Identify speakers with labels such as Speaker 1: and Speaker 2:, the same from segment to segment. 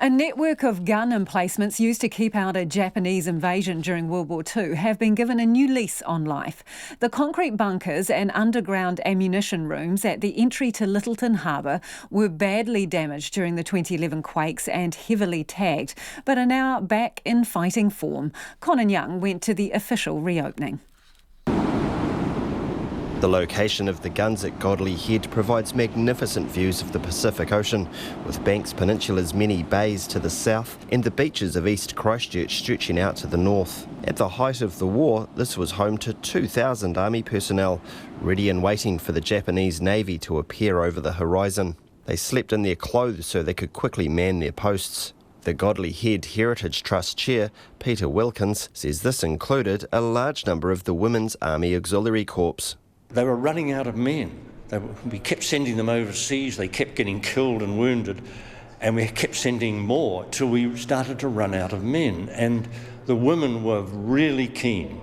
Speaker 1: A network of gun emplacements used to keep out a Japanese invasion during World War II have been given a new lease on life. The concrete bunkers and underground ammunition rooms at the entry to Lyttelton Harbour were badly damaged during the 2011 quakes and heavily tagged, but are now back in fighting form. Conan Young went to the official reopening.
Speaker 2: The location of the guns at Godley Head provides magnificent views of the Pacific Ocean, with Banks Peninsula's many bays to the south and the beaches of East Christchurch stretching out to the north. At the height of the war, this was home to 2,000 army personnel, ready and waiting for the Japanese Navy to appear over the horizon. They slept in their clothes so they could quickly man their posts. The Godley Head Heritage Trust Chair, Peter Wilkins, says this included a large number of the Women's Army Auxiliary Corps.
Speaker 3: They were running out of men. We kept sending them overseas, they kept getting killed and wounded, and we kept sending more till we started to run out of men. And the women were really keen.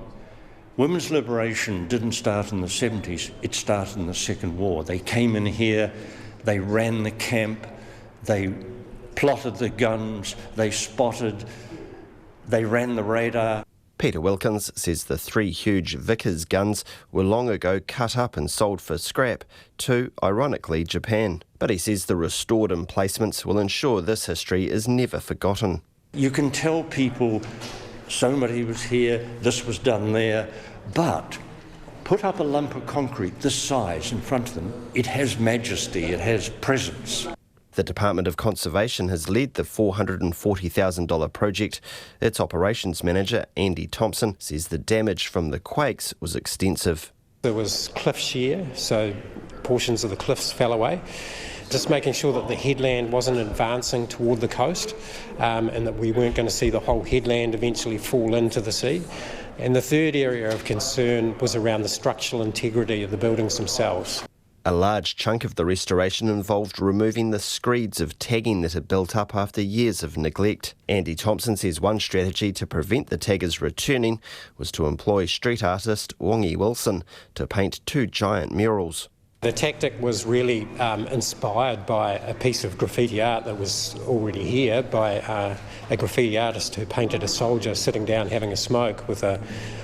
Speaker 3: Women's liberation didn't start in the 70s, it started in the Second War. They came in here, they ran the camp, they plotted the guns, they spotted, they ran the radar.
Speaker 2: Peter Wilkins says the 3 huge Vickers guns were long ago cut up and sold for scrap to, ironically, Japan. But he says the restored emplacements will ensure this history is never forgotten.
Speaker 3: You can tell people somebody was here, this was done there, but put up a lump of concrete this size in front of them, it has majesty, it has presence.
Speaker 2: The Department of Conservation has led the $440,000 project. Its operations manager, Andy Thompson, says the damage from the quakes was extensive.
Speaker 4: There was cliff shear, so portions of the cliffs fell away. Just making sure that the headland wasn't advancing toward the coast and that we weren't going to see the whole headland eventually fall into the sea. And the third area of concern was around the structural integrity of the buildings themselves.
Speaker 2: A large chunk of the restoration involved removing the screeds of tagging that had built up after years of neglect. Andy Thompson says one strategy to prevent the taggers returning was to employ street artist Wongi Wilson to paint 2 giant murals.
Speaker 4: The tactic was really inspired by a piece of graffiti art that was already here by a graffiti artist who painted a soldier sitting down having a smoke with a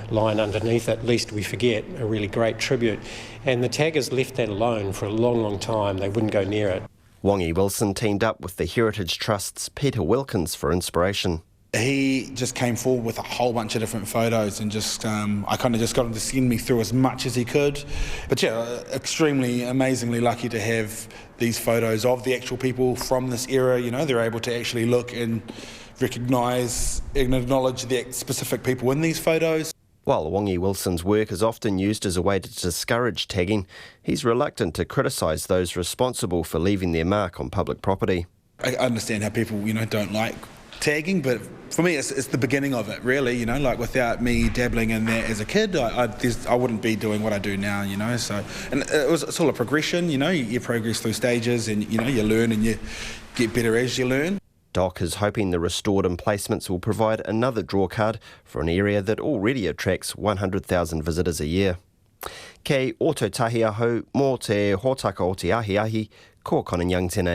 Speaker 4: line underneath it, "Lest we forget," a really great tribute. And the taggers left that alone for a long, long time. They wouldn't go near it.
Speaker 2: Wongi Wilson teamed up with the Heritage Trust's Peter Wilkins for inspiration.
Speaker 5: He just came forward with a whole bunch of different photos and just I kind of just got him to send me through as much as he could. But yeah, extremely, amazingly lucky to have these photos of the actual people from this era. You know, they're able to actually look and recognise and acknowledge the specific people in these photos.
Speaker 2: While Wongi Wilson's work is often used as a way to discourage tagging, he's reluctant to criticise those responsible for leaving their mark on public property.
Speaker 5: I understand how people, don't like tagging, but for me it's the beginning of it, really. Like without me dabbling in that as a kid, I wouldn't be doing what I do now. So, and it's all a progression. You progress through stages, and you learn and you get better as you learn.
Speaker 2: DOC is hoping the restored emplacements will provide another drawcard for an area that already attracts 100,000 visitors a year. Kei Ototahi Aho mō te hōtaka o te ahi, ko Conan Young tēnei.